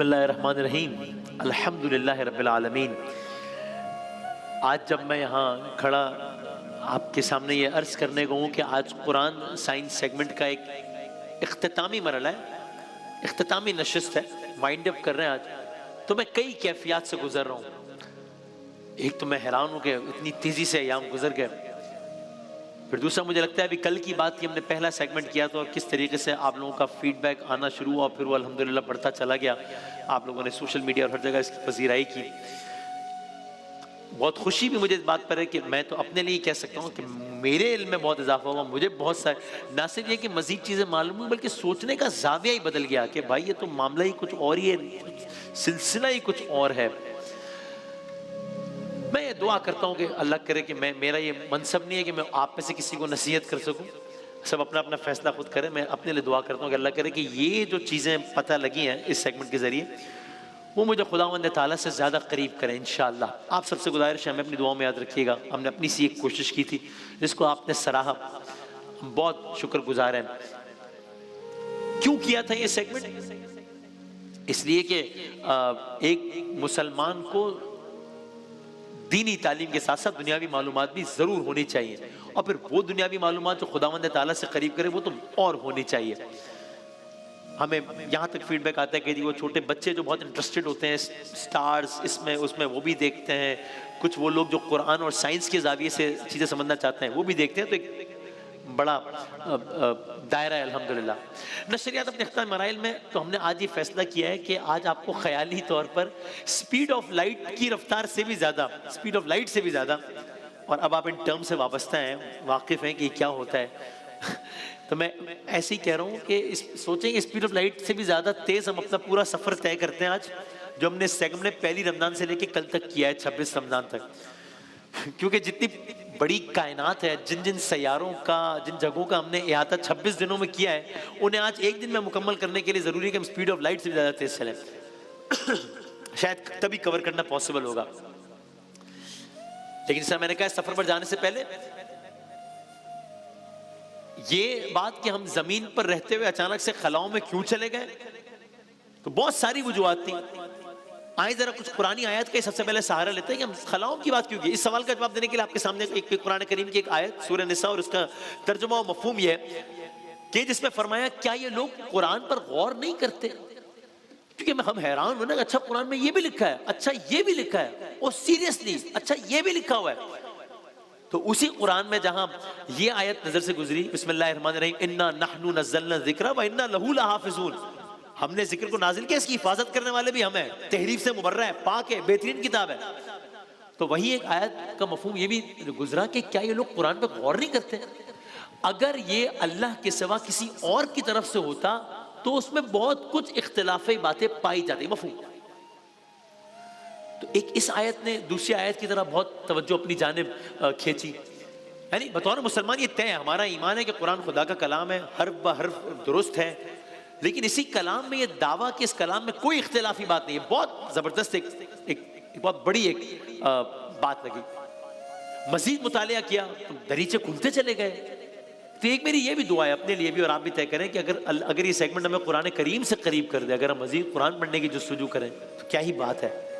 बिस्मिल्लाहिर्रहमानिर्रहीम अल्हम्दुलिल्लाहि रब्बिल आलमीन। आज जब मैं यहाँ खड़ा आपके सामने ये अर्ज़ करने को हूँ कि आज कुरान साइंस सेगमेंट का एक इख्तितामी मरहला है, इख्तितामी नशिस्त है, वाइंड अप कर रहे हैं आज, तो मैं कई कैफियत से गुजर रहा हूँ। एक तो मैं हैरान हूँ कि इतनी तेज़ी से अयाम गुजर गए। फिर दूसरा मुझे लगता है अभी कल की बात की हमने पहला सेगमेंट किया तो और किस तरीके से आप लोगों का फीडबैक आना शुरू हुआ, फिर वो अल्हम्दुलिल्लाह बढ़ता चला गया। आप लोगों ने सोशल मीडिया और हर जगह इसकी पजीराई की। बहुत खुशी भी मुझे इस बात पर है कि मैं तो अपने लिए कह सकता हूँ कि मेरे इल्म में बहुत इजाफा हुआ। मुझे बहुत सारे ना सिर्फ ये कि मजीद चीज़ें मालूम हुई बल्कि सोचने का जाविया ही बदल गया कि भाई ये तो मामला ही कुछ और ही है, सिलसिला ही कुछ और है। मैं ये दुआ करता हूँ कि अल्लाह करे कि मेरा ये मनसब नहीं है कि मैं आप में से किसी को नसीहत कर सकूँ, सब अपना अपना फैसला खुद करें। मैं अपने लिए दुआ करता हूँ कि अल्लाह करे कि ये जो चीज़ें पता लगी हैं इस सेगमेंट के ज़रिए वो मुझे खुदावंद ताला से ज़्यादा करीब करें इंशाअल्लाह। आप सबसे गुजारिश है, हमें अपनी दुआ में याद रखिएगा। हमने अपनी सी एक कोशिश की थी जिसको आपने सराहा, हम बहुत शुक्रगुजार हैं। क्यों किया था ये सेगमेंट? इसलिए कि एक मुसलमान को दीनी तालीम के साथ साथ दुनियावी मालूमात भी ज़रूर होनी चाहिए, और फिर वो दुनियावी मालूमात जो खुदावंद ताला से करीब करे वो तो और होनी चाहिए। हमें यहाँ तक फीडबैक आता है कि वो छोटे बच्चे जो बहुत इंटरेस्टेड होते हैं स्टार्स इसमें उसमें वो भी देखते हैं, कुछ वो लोग जो कुरान और साइंस के ज़ाविये से चीज़ें समझना चाहते हैं वो भी देखते हैं। तो एक बड़ा दायरा है अल्हम्दुलिल्लाह। नशरियात अपने अख्तार मराइल में तो हमने आज ये फैसला किया है कि आज आपको ख्याली तौर पर स्पीड ऑफ लाइट की रफ्तार से भी ज़्यादा, स्पीड ऑफ लाइट से भी ज़्यादा, और अब आप इन टर्म से वाबस्ता हैं, वाकिफ़ हैं कि क्या होता है तो मैं ऐसे ही कह रहा हूँ कि सोचें स्पीड ऑफ लाइट से भी ज़्यादा तेज़ हम अपना पूरा सफ़र तय करते हैं आज, जो हमने सेगमेंट में पहली रमज़ान से लेके कल तक किया है, 26 रमज़ान तक। क्योंकि जितनी बड़ी कायनात है, जिन जिन सैयारों का, जिन जगहों का हमने अहाता 26 दिनों में किया है, उन्हें आज एक दिन में मुकम्मल करने के लिए ज़रूरी है कि हम स्पीड ऑफ लाइट से भी ज़्यादा तेज़ चलें। शायद तभी कवर करना पॉसिबल होगा। लेकिन जैसा मैंने कहा, सफ़र पर जाने से पहले ये बात कि हम ज़मीन पर रहते हुए अचानक से खलाओं में क्यों चले गए, तो बहुत सारी वजूहात थी। आइए जरा कुछ पुरानी आयत का सबसे पहले सहारा लेते हैं कि हम खलाओं की बात क्यों की। इस सवाल का जवाब देने के लिए आपके सामने एक कुरान करीम की एक आयत सूरह निसा और उसका तर्जुमा और मफहूम यह है कि जिसमें फरमाया क्या ये लोग कुरान पर गौर नहीं करते। क्योंकि मैं हम हैरान हूं ना, अच्छा कुरान में ये भी लिखा है, अच्छा ये भी लिखा है, और सीरियसली अच्छा ये भी लिखा हुआ है। तो उसी कुरान में जहां ये आयत नजर से गुजरी, बिस्मिल्लाहिर्रहमानिर्रहीम, इन्ना नहनु नज़्ज़लना ज़िक्रा व इन्ना लहू लहाफ़िज़ून, हमने जिक्र को नाजिल किया, इसकी हिफाजत करने वाले भी हम हैं, तहरीफ से मुबर्रा है, पाक है, बेहतरीन किताब है। तो वही एक आयत का मफहूम ये भी गुजरा कि क्या ये लोग कुरान पर गौर नहीं करते। अगर ये अल्लाह के सिवा किसी और की तरफ से होता तो उसमें बहुत कुछ इख्तिलाफी बातें पाई जाती। मफहूम तो एक इस आयत ने दूसरी आयत की तरह बहुत तवज्जो अपनी जानिब खींची। यानी बतौर मुसलमान ये तय हमारा ईमान है कि कुरान खुदा का कलाम है, हर्फ ब हर्फ दुरुस्त है, लेकिन इसी कलाम में ये दावा कि इस कलाम में कोई इख्तिलाफी बात नहीं है, बहुत ज़बरदस्त एक बहुत बड़ी एक बात लगी। मजीद मुतालिया किया तो दरीचे खुलते चले गए। तो एक मेरी ये भी दुआ है अपने लिए भी, और आप भी तय करें कि अगर ये सेगमेंट हमें कुरान करीम से करीब कर दे, अगर हम मजीद कुरान पढ़ने की जुस्तजू करें तो क्या ही बात है।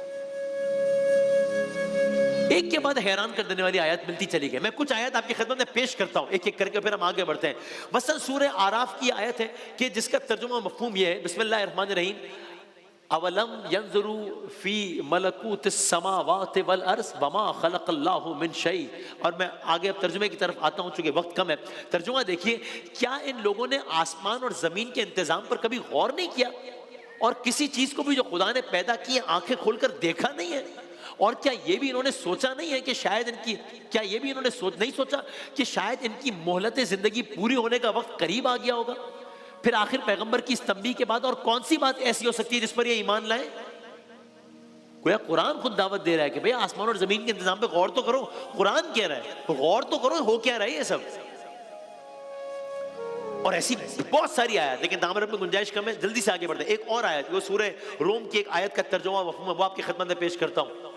एक के बाद हैरान कर देने वाली आयत मिलती चली गई। मैं कुछ आयत आपकी खिदमत में पेश करता हूं एक एक करके, फिर हम आगे बढ़ते हैं। मसलन सूरह आराफ की आयत है कि जिसका तर्जुमा मफहूम यह है, बिस्मिल्लाहिर्रहमानिर्रहीम, अवलम यंजुरू फी मलकूतिस समावाति वल अर्ज़ वमा खलक़ल्लाहु मिन शै। और मैं आगे अब तर्जुमे की तरफ आता हूं, चूंकि वक्त कम है। तर्जुमा देखिए, क्या इन लोगों ने आसमान और जमीन के इंतजाम पर कभी गौर नहीं किया, और किसी चीज को भी जो खुदा ने पैदा की आंखें खोलकर देखा नहीं है? और क्या ये भी इन्होंने सोचा नहीं है कि शायद इनकी, क्या ये भी इन्होंने नहीं सोचा कि शायद इनकी मोहलत जिंदगी पूरी होने का वक्त करीब आ गया होगा? फिर आखिर पैगंबर की इस तंबीह के बाद और कौन सी बात ऐसी हो सकती है जिस पर ये ईमान लाए? गोया कुरान खुद दावत दे रहा है कि भाई आसमान और जमीन के इंतजाम पे गौर तो करो। कुरान कह रहा है तो गौर तो करो, हो क्या रहा है ये सब। और ऐसी बहुत सारी आयत, लेकिन दामन में गुंजाइश कम है, जल्दी से आगे बढ़ते हैं। एक और आयत, वो सूरह रोम की एक आयत का तर्जुमा मफहूम है, वो आपकी खिदमत में पेश करता हूं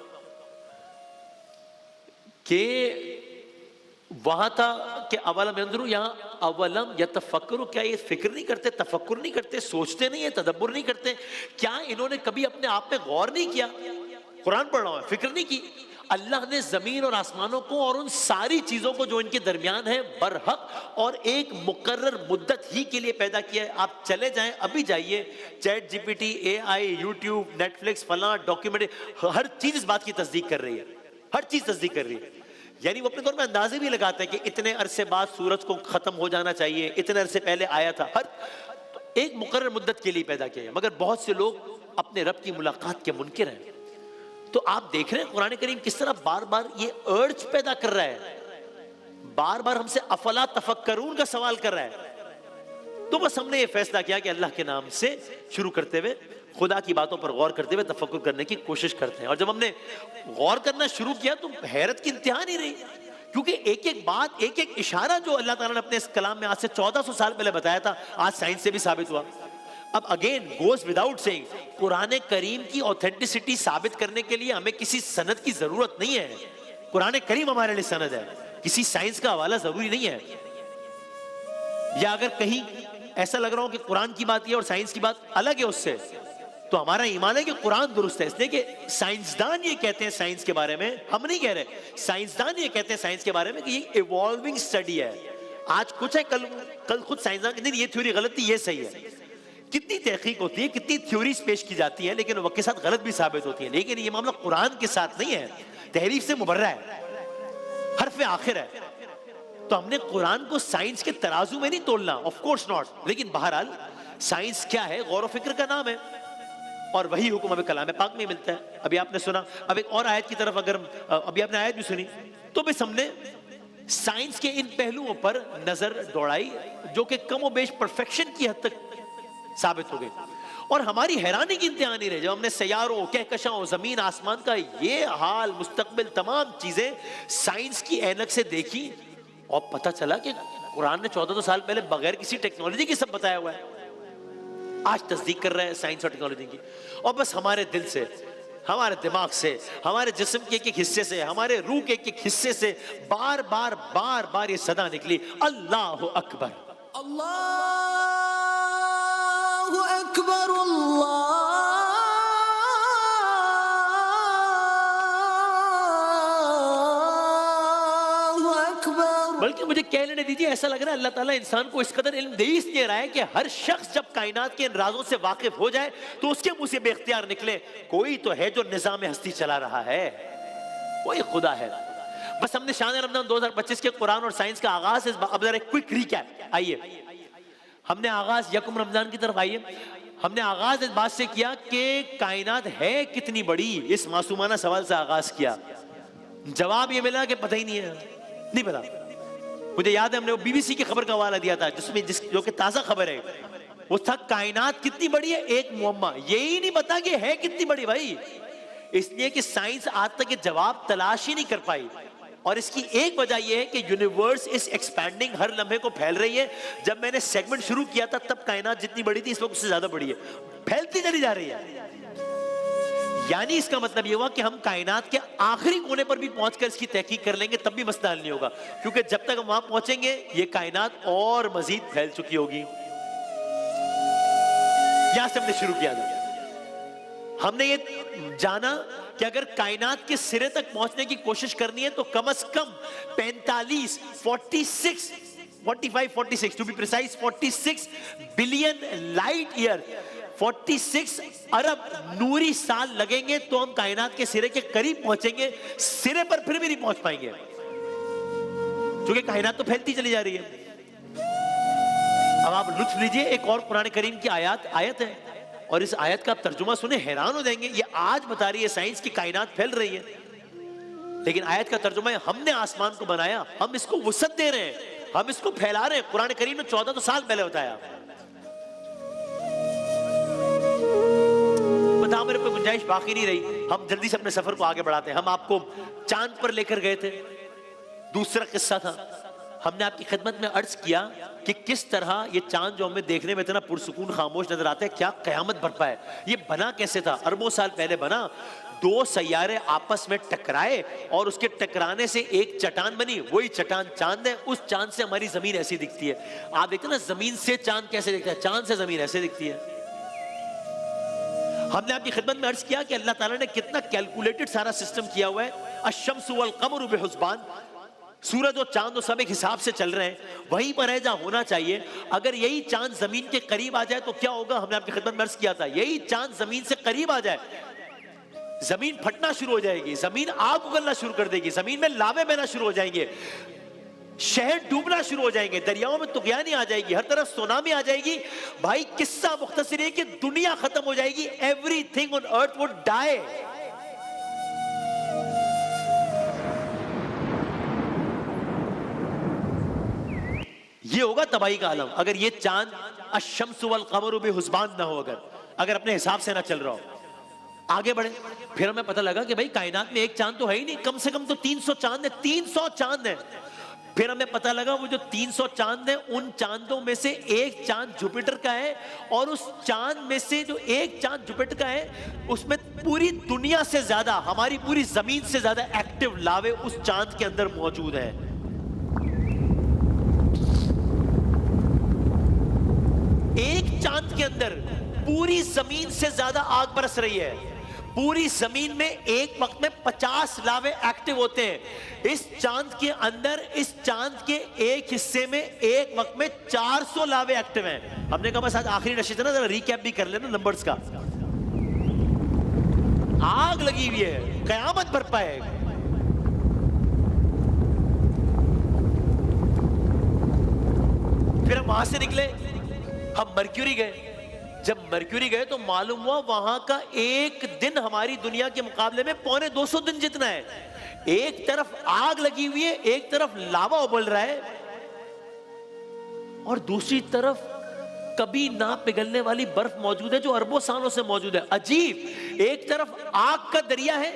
कि वहां था कि अवलम यंजुरू, यहाँ अवलम यतफक्करू, क्या ये फिक्र नहीं करते, तफक्कुर नहीं करते, सोचते नहीं है, तदब्बुर नहीं करते? क्या इन्होंने कभी अपने आप पे गौर नहीं किया? कुरान पढ़ रहा हूं, फिक्र नहीं की। अल्लाह ने जमीन और आसमानों को और उन सारी चीजों को जो इनके दरमियान है बरहक और एक मुकर्रर मुद्दत ही के लिए पैदा किया है। आप चले जाएं, अभी जाइए, chat GPT, AI, YouTube, Netflix, फलां डॉक्यूमेंट्री, हर चीज इस बात की तस्दीक कर रही है, हर चीज तस्दीक कर रही है। यानी वो अपने तौर में अंदाजे भी लगाते हैं कि इतने अरसे बाद सूरज को खत्म हो जाना चाहिए, इतने अरसे पहले आया था, हर एक मुकर्रर मुद्दत के लिए पैदा किया है। मगर बहुत से लोग अपने रब की मुलाकात के मुनकिर हैं। तो आप देख रहे हैं कुरान करीम किस तरह बार बार ये अर्ज पैदा कर रहा है, बार बार हमसे अफला तफक्करून का सवाल कर रहा है। तो बस हमने ये फैसला किया कि अल्लाह के नाम से शुरू करते हुए खुदा की बातों पर गौर करते हुए तफक्कुर करने की कोशिश करते हैं। और जब हमने गौर करना शुरू किया तो हैरत की इंतहा नहीं रही, क्योंकि एक एक बात, एक एक इशारा जो अल्लाह ताला ने अपने इस कलाम में आज से 1400 साल पहले बताया था, आज साइंस से भी साबित हुआ। अब again goes without saying, Quran करीम की ऑथेंटिसिटी साबित करने के लिए हमें किसी सनद की जरूरत नहीं है। कुरान करीम हमारे लिए सनद है, किसी साइंस का हवाला जरूरी नहीं है। या अगर कहीं ऐसा लग रहा हो कि कुरान की बात है और साइंस की बात अलग है उससे, तो हमारा ईमान है कि कुरान दुरुस्त है। इसलिए कि साइंसदान ये कहते हैं साइंस के बारे में, हम नहीं कह रहे, साइंसदान ये कहते हैं साइंस के बारे में कि ये इवॉल्विंग स्टडी है। आज कुछ है, कल खुद साइंसदान नहीं, ये थ्योरी गलत थी, ये सही है। कितनी तहकीक होती है, कितनी थ्योरीज पेश की जाती है, लेकिन वक्त के साथ गलत भी साबित होती है। लेकिन ये मामला कुरान के साथ नहीं है, तहरीफ से मुबर्रा है, हर्फ आखिर है। तो हमने कुरान को साइंस के तराजू में नहीं तोलना, ऑफ कोर्स नॉट। लेकिन बहरहाल साइंस क्या है, गौर व फिक्र का नाम है, और वही हुक्म हमें कलाम पाक में मिलता है। अभी आपने सुना, अब एक और आयत की तरफ अगर अभी आपने आयत भी सुनी, तो बस हमने साइंस के इन पहलुओं पर नजर दौड़ाई जो कि कम व बेश परफेक्शन की हद तक साबित हो गई। और हमारी हैरानी की इंतहा नहीं रही जब हमने सैयारों, कहकशाओं, जमीन आसमान का ये हाल, मुस्तकबिल तमाम चीजें साइंस की ऐनक से देखी, और पता चला कि कुरान ने 1400 साल पहले बगैर किसी टेक्नोलॉजी के सब बताया हुआ है। आज तस्दीक कर रहे हैं साइंस और टेक्नोलॉजी की। और बस हमारे दिल से, हमारे दिमाग से, हमारे जिस्म के एक एक हिस्से से, हमारे रूह के एक एक हिस्से से बार बार बार बार ये सदा निकली, अल्लाह अकबर, अल्लाहु अकबर, अल्लाहु अकबर। बल्कि मुझे कह लेने दीजिए, ऐसा लग रहा है अल्लाह ताला इंसान को इस कदर इल्म दे इसलिए रहा है कि हर शख्स जब कायनात के इन राजों से वाकिफ हो जाए तो उसके मुंह से बेख्तियार निकले, कोई तो है जो निजाम हस्ती चला रहा है, कोई खुदा है। बस हमने शान रमजान 2025 के कुरान और साइंस का आगाज, अब जरा क्विक रिकैप, आइए हमने आगाज यकम रमजान की तरफ आइए। हमने आगाज इस बात से किया कि कायनात है कितनी बड़ी, इस मासूमाना सवाल से आगाज किया। जवाब ये मिला कि पता ही नहीं है, नहीं पता। मुझे याद है हमने वो बीबीसी की खबर का हवाला दिया था जिसमें जो कि ताजा खबर है, वो था कायनात कितनी बड़ी है एक मुअम्मा, यही नहीं पता कि है कितनी बड़ी भाई। इसलिए कि साइंस आज तक ये जवाब तलाश ही नहीं कर पाई। और इसकी एक वजह यह है कि यूनिवर्स इज एक्सपैंडिंग, हर लम्हे को फैल रही है। जब मैंने सेगमेंट शुरू किया था तब कायनात जितनी बड़ी थी, इस वक्त उससे ज्यादा बड़ी है, फैलती चली जा रही है। यानी इसका मतलब यह हुआ कि हम कायनात के आखिरी कोने पर भी पहुंचकर इसकी तहकीक कर लेंगे तब भी मसला हल नहीं होगा, क्योंकि जब तक हम वहां पहुंचेंगे ये कायनात और मजीद फैल चुकी होगी। यहां से हमने शुरू किया था। हमने ये जाना कि अगर कायनात के सिरे तक पहुंचने की कोशिश करनी है तो कम से कम 45 to be precise 46 billion light year, 46 अरब नूरी साल लगेंगे तो हम कायनात के सिरे के करीब पहुंचेंगे। सिरे पर फिर भी नहीं पहुंच पाएंगे क्योंकि कायनात तो फैलती चली जा रही है। अब आप लुत्फ लीजिए, एक और कुरान करीम की आयत है और इस आयत का आप तर्जुमा सुने हैरान हो जाएंगे। ये आज बता रही है साइंस की कायनात फैल रही है, लेकिन आयत का तर्जुमा है हमने आसमान को बनाया, हम इसको वुसअत दे रहे हैं, हम इसको फैला रहे हैं। कुरान करीम ने 1400 साल पहले बताया। बता मेरे पे गुंजाइश बाकी नहीं रही, हम जल्दी से अपने सफर को आगे बढ़ाते हैं। हम आपको चांद पर लेकर गए थे, दूसरा किस्सा था। हमने आपकी खिदमत में अर्ज किया कि किस तरह ये चांद जो हमें देखने में इतना पुरसुकून खामोश नजर आता है, क्या कयामत बरपा है। ये बना कैसे था, अरबों साल पहले बना दो सैयारे आपस में टकराए और उसके टकराने से एक चट्टान बनी, वही चट्टान चांद है। उस चांद से हमारी जमीन ऐसी दिखती है। आप देखते हैं ना जमीन से चांद कैसे दिखता है, चांद से जमीन ऐसे दिखती है। हमने आपकी खिदमत में अर्ज किया कि अल्लाह ताला ने कितना कैलकुलेटेड सारा सिस्टम किया हुआ है। अश-शम्सु वल क़मरु बिहुस्बान, सूरज और चांद सब एक हिसाब से चल रहे हैं, वहीं पर है जहां होना चाहिए। अगर यही चांद जमीन के करीब आ जाए तो क्या होगा? हमने आपकी खिदमत में अर्ज किया था, यही चांद जमीन से करीब आ जाए, जमीन फटना शुरू हो जाएगी, जमीन आग उगलना शुरू कर देगी, जमीन में लावे बहना शुरू हो जाएंगे, शहर डूबना शुरू हो जाएंगे, दरियाओं में तुगयानी आ जाएगी, हर तरफ सुनामी आ जाएगी। भाई किस्सा मुख्तसर है कि दुनिया खत्म हो जाएगी, everything on earth would die. ये होगा तबाही का आलम अगर ये चांद अश-शम्सु वल क़मरु बिहुस्बान ना हो, अगर अपने हिसाब से ना चल रहा हो। आगे बढ़े, फिर हमें पता लगा कि भाई कायनात में एक चांद तो है ही नहीं, कम से कम तो 300 चांद है, 300 चांद है। फिर हमें पता लगा वो जो 300 चांद है, उन चांदों में से एक चांद जुपिटर का है, और उस चांद में से जो एक चांद जुपिटर का है उसमें पूरी दुनिया से ज्यादा, हमारी पूरी जमीन से ज्यादा एक्टिव लावे उस चांद के अंदर मौजूद है। एक चांद के अंदर पूरी जमीन से ज्यादा आग बरस रही है। पूरी जमीन में एक वक्त में 50 लावे एक्टिव होते हैं। इस चांद के अंदर, इस चांद के एक हिस्से में एक वक्त में 400 लावे एक्टिव हैं। हमने कहा बस आज आखिरी नशीद है ना, जरा रिकैप भी कर लेना नंबर्स का। आग लगी हुई है, कयामत बरपा है। फिर हम वहां से निकले, हम मर्क्यूरी गए। जब मर्क्यूरी गए तो मालूम हुआ वहां का एक दिन हमारी दुनिया के मुकाबले में 250 दिन जितना है। एक तरफ आग लगी हुई है, एक तरफ लावा उबल रहा है, और दूसरी तरफ कभी ना पिघलने वाली बर्फ मौजूद है जो अरबों सालों से मौजूद है। अजीब, एक तरफ आग का दरिया है,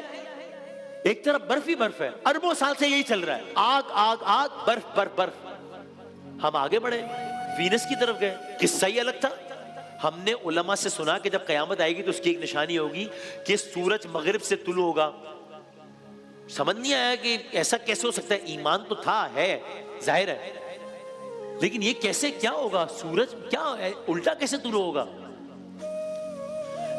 एक तरफ बर्फ ही बर्फ है। अरबों साल से यही चल रहा है, आग आग आग, बर्फ बर्फ बर्फ। हम आगे बढ़े, वीनस की तरफ गए। किस्सा ही अलग था। हमने उलमा से सुना कि जब कयामत आएगी तो उसकी एक निशानी होगी कि सूरज मगरिब से तुलू होगा। समझ नहीं आया कि ऐसा कैसे हो सकता है। ईमान तो था, है, जाहिर है, लेकिन ये कैसे, क्या होगा? सूरज क्या है, उल्टा कैसे तुलू होगा?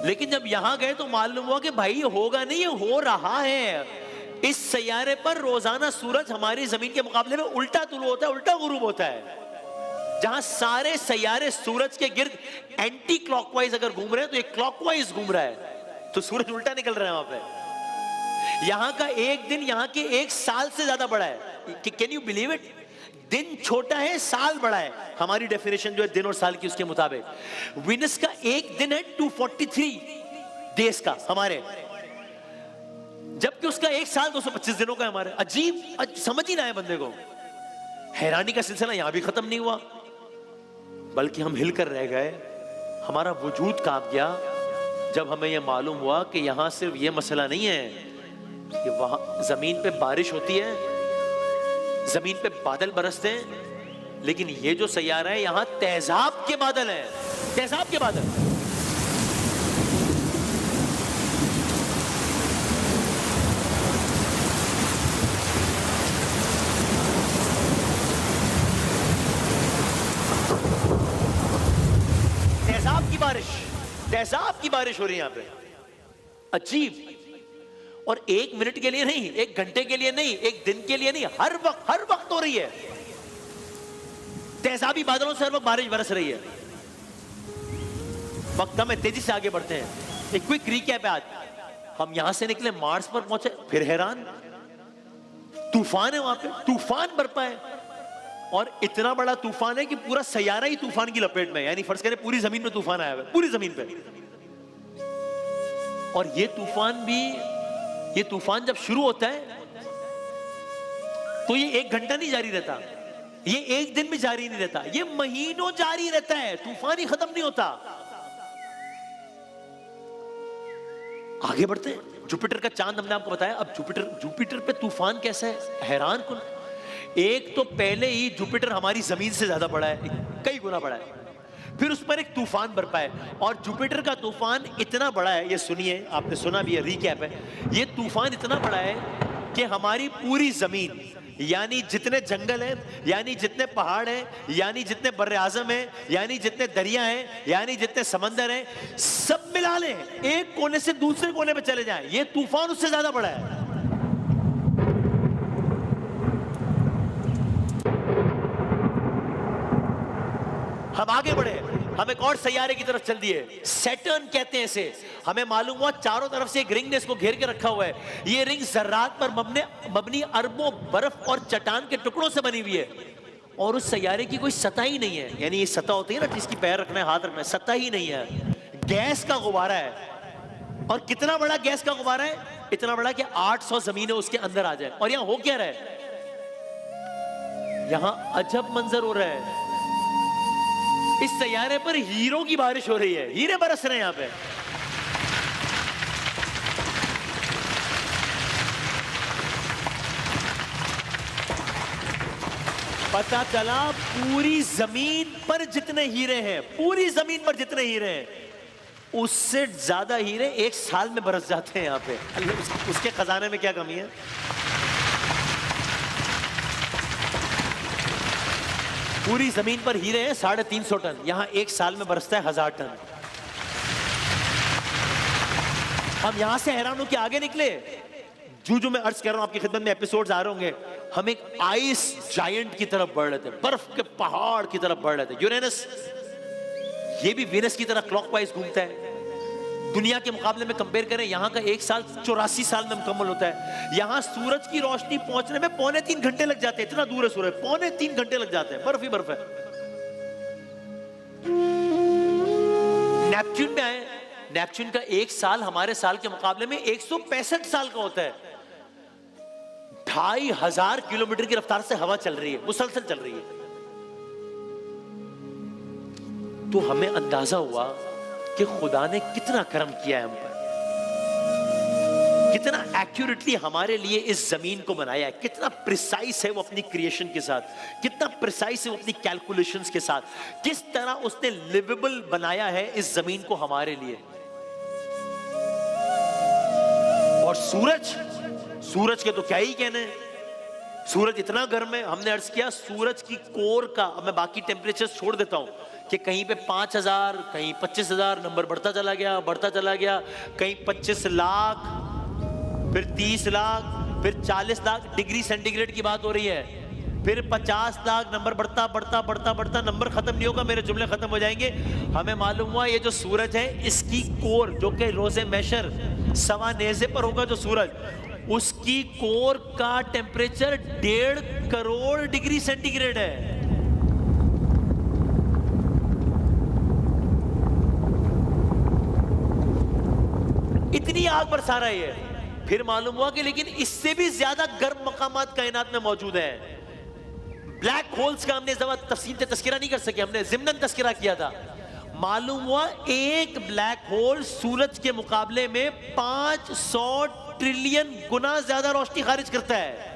लेकिन जब यहां गए तो मालूम हुआ कि भाई ये होगा नहीं, ये हो रहा है। इस सैयारे पर रोजाना सूरज हमारी जमीन के मुकाबले में उल्टा तुलू होता है, उल्टा गुरूब होता है। जहां सारे सैयारे सूरज के गिर्द एंटी क्लॉकवाइज अगर घूम रहे हैं तो एक क्लॉकवाइज घूम रहा है, तो सूरज उल्टा निकल रहा है वहां पे। यहां का एक दिन यहां के एक साल से ज्यादा बड़ा है। Can you believe it? दिन छोटा है, साल बड़ा है। हमारी डेफिनेशन जो है दिन और साल की, उसके मुताबिक वीनस का एक दिन है 243 डेज का हमारे, जबकि उसका एक साल 225 दिनों का है हमारे। अजीब, समझ ही ना आए बंदे को। हैरानी का सिलसिला यहां भी खत्म नहीं हुआ, बल्कि हम हिलकर रह गए, हमारा वजूद कांप गया जब हमें यह मालूम हुआ कि यहां सिर्फ यह मसला नहीं है कि वहां जमीन पे बारिश होती है, जमीन पे बादल बरसते हैं, लेकिन ये जो सैयारा है यहां तेजाब के बादल हैं, तेजाब के बादल। तेजाब की बारिश हो रही है यहां पे। अजीब, और एक मिनट के लिए नहीं, एक घंटे के लिए नहीं, एक दिन के लिए नहीं, हर वक्त हो रही है। तेजाबी बादलों से हर वक्त बारिश बरस रही है। वक्त में तेजी से आगे बढ़ते हैं। एक क्विक रिकैप है। आज हम यहां से निकले, मार्स पर पहुंचे, फिर हैरान, तूफान है वहां पे, तूफान बरपा है, और इतना बड़ा तूफान है कि पूरा सैयारा ही तूफान की लपेट में, यानी फर्ज करें पूरी जमीन में तूफान आया हुआ है, पूरी जमीन पे। और ये तूफान जब शुरू होता है तो ये एक घंटा नहीं जारी रहता, ये एक दिन भी जारी नहीं रहता, ये महीनों जारी रहता है, तूफान ही खत्म नहीं होता। आगे बढ़ते हैं। जुपिटर का चांद हमने आपको बताया। अब जुपिटर पे तूफान कैसा है, हैरान कुन। एक तो पहले ही जुपिटर हमारी जमीन से ज्यादा बड़ा है, कई गुना बड़ा है। फिर उस पर एक तूफान बरपा है, और जुपिटर का तूफान इतना बड़ा है, ये सुनिए, आपने सुना भी है, रिकैप है, ये तूफान इतना बड़ा है कि हमारी पूरी जमीन, यानी जितने जंगल हैं, यानी जितने पहाड़ हैं, यानी जितने बर्रे आजम हैं, यानी जितने दरिया हैं, यानी जितने समंदर हैं, सब मिला लें, एक कोने से दूसरे कोने पे चले जाएं, ये तूफान उससे ज्यादा बड़ा है। हम आगे बढ़े, हम एक और सैयारे की तरफ चल दिए, सैटर्न कहते हैं इसे। हमें मालूम हुआ चारों तरफ से एक रिंग ने इसको घेर के रखा हुआ है। ये रिंग जर्रात पर मबनी अरबों बर्फ और चट्टान के टुकड़ों से बनी हुई है, और उस सैयारे की कोई सतह ही नहीं है। यानी ये सतह होती है ना जिसकी पैर रखना है, हाथ रखना है, सतह ही नहीं है, गैस का गुब्बारा है। और कितना बड़ा गैस का गुब्बारा है? इतना बड़ा कि 800 जमीनें उसके अंदर आ जाए। और यहां हो क्या रहा है? यहां अजब मंजर हो रहा है, इस सैयारे पर हीरों की बारिश हो रही है, हीरे बरस रहे हैं यहां पे। पता चला पूरी जमीन पर जितने हीरे हैं, पूरी जमीन पर जितने हीरे हैं, उससे ज्यादा हीरे एक साल में बरस जाते हैं यहां पे। उसके खजाने में क्या कमी है? पूरी जमीन पर हीरे हैं 350 टन, यहां एक साल में बरसता है 1000 टन। हम यहां से हैरान हो के आगे निकले, जो मैं अर्ज कर रहा हूं आपकी खिदमत में, एपिसोड्स आ रहे होंगे, हम एक आइस जायंट की तरफ बढ़ रहे थे, बर्फ के पहाड़ की तरफ बढ़ रहे थे। यूरेनस, ये भी वीनस की तरह क्लॉकवाइज घूमता है। दुनिया के मुकाबले में कंपेयर करें, यहां का एक साल 84 साल में मुकम्मल होता है। यहां सूरज की रोशनी पहुंचने में 2.25 घंटे लग जाते हैं, इतना दूर है सूरज, 2.25 घंटे लग जाते हैं, बर्फ ही बर्फ है। नेपच्यून में आए, नेपच्यून का एक साल हमारे साल के मुकाबले में 165 साल का होता है। 2500 किलोमीटर की रफ्तार से हवा चल रही है, मुसलसल चल रही है। तो हमें अंदाजा हुआ कि खुदा ने कितना करम किया है हम पर, कितना एक्यूरेटली हमारे लिए इस जमीन को बनाया है, कितना प्रिसाइज है वो अपनी क्रिएशन के साथ, कितना प्रिसाइज है वो अपनी कैलकुलेशंस के साथ, किस तरह उसने लिवेबल बनाया है इस जमीन को हमारे लिए। और सूरज के तो क्या ही कहने, सूरज इतना गर्म है। हमने अर्ज किया सूरज की कोर का, अब मैं बाकी टेम्परेचर छोड़ देता हूं, कि कहीं पे 5000, कहीं 25,000, नंबर बढ़ता चला गया, कहीं 25 लाख, फिर 30 लाख, फिर 40 लाख डिग्री सेंटीग्रेड की बात हो रही है, फिर 50 लाख, नंबर बढ़ता, नंबर खत्म नहीं होगा, मेरे जुमले खत्म हो जाएंगे। हमें मालूम हुआ ये जो सूरज है, इसकी कोर, जो कि रोजे मैशर सवा नेज़े पर होगा जो सूरज, उसकी कोर का टेम्परेचर 1.5 करोड़ डिग्री सेंटीग्रेड है। इतनी आग बरसा रहा है ये। फिर मालूम हुआ कि लेकिन इससे भी ज्यादा गर्म मकामात कायनात में मौजूद हैं। ब्लैक होल्स का हमने तफसील से तस्करा नहीं कर सके, हमने ज़िम्नन तस्करा किया था। मालूम हुआ एक ब्लैक होल सूरज के मुकाबले में 500 ट्रिलियन गुना ज्यादा रोशनी खारिज करता है।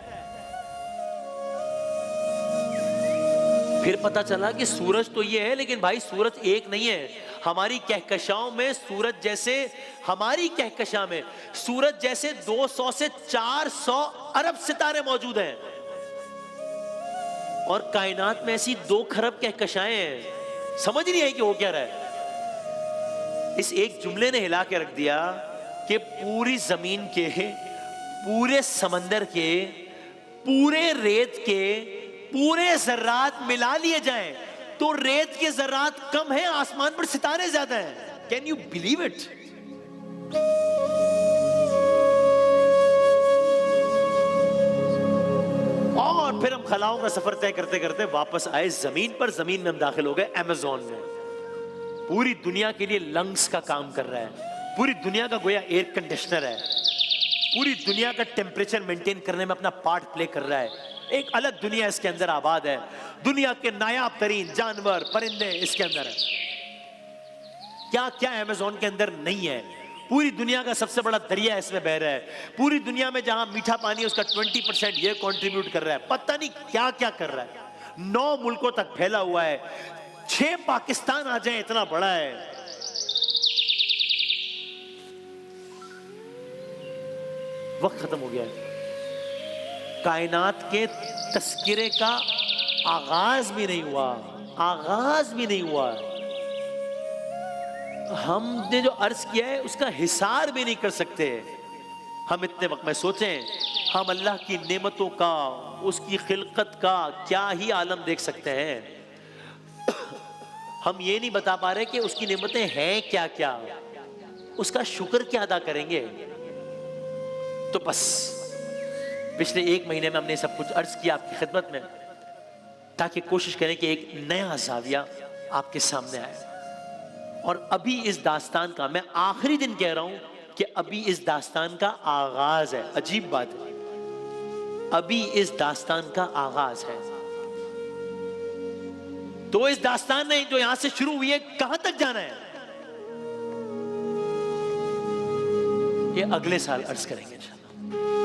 फिर पता चला कि सूरज तो ये है, लेकिन भाई सूरज एक नहीं है। हमारी कहकशाओं में सूरज जैसे, हमारी कहकशा में सूरज जैसे 200 से 400 अरब सितारे मौजूद हैं, और कायनात में ऐसी 2 खरब कहकशाएं हैं। समझ नहीं आई कि वो क्या रहा है। इस एक जुमले ने हिला के रख दिया कि पूरी जमीन के, पूरे समंदर के, पूरे रेत के पूरे जर्रात मिला लिए जाएं तो रेत के जर्रात कम है, आसमान पर सितारे ज्यादा हैं। Can you believe it? और फिर हम खलाओं का सफर तय करते करते वापस आए जमीन पर। जमीन में हम दाखिल हो गए अमेज़न में। पूरी दुनिया के लिए लंग्स का काम कर रहा है, पूरी दुनिया का गोया एयर कंडीशनर है, पूरी दुनिया का टेम्परेचर मेंटेन करने में अपना पार्ट प्ले कर रहा है। एक अलग दुनिया इसके अंदर आबाद है। दुनिया के नायाब तरीन जानवर परिंदे इसके अंदर है। क्या क्या अमेज़न के अंदर नहीं है? पूरी दुनिया का सबसे बड़ा दरिया इसमें बह रहा है। पूरी दुनिया में जहां मीठा पानी है उसका 20% ये कंट्रीब्यूट कर रहा है। पता नहीं क्या क्या कर रहा है। 9 मुल्कों तक फैला हुआ है। 6 पाकिस्तान आ जाए इतना बड़ा है। वक्त खत्म हो गया है। कायनात के तस्किरे का आगाज भी नहीं हुआ, आगाज भी नहीं हुआ। हमने जो अर्ज किया है उसका हिसार भी नहीं कर सकते। हम इतने वक्त में सोचें, हम अल्लाह की नेमतों का, उसकी खिलकत का क्या ही आलम देख सकते हैं। हम ये नहीं बता पा रहे कि उसकी नेमतें हैं क्या क्या, उसका शुक्र क्या अदा करेंगे। तो बस पिछले 1 महीने में हमने सब कुछ अर्ज किया आपकी खिदमत में, ताकि कोशिश करें कि एक नया ज़ाविया आपके सामने आए। और अभी इस दास्तान का, मैं आखिरी दिन कह रहा हूं कि अभी इस दास्तान का आगाज है। अजीब बात है, अभी इस दास्तान का आगाज है। तो इस दास्तान ने जो यहां से शुरू हुई है, कहां तक जाना है, ये अगले साल अर्ज करेंगे इंशाअल्लाह।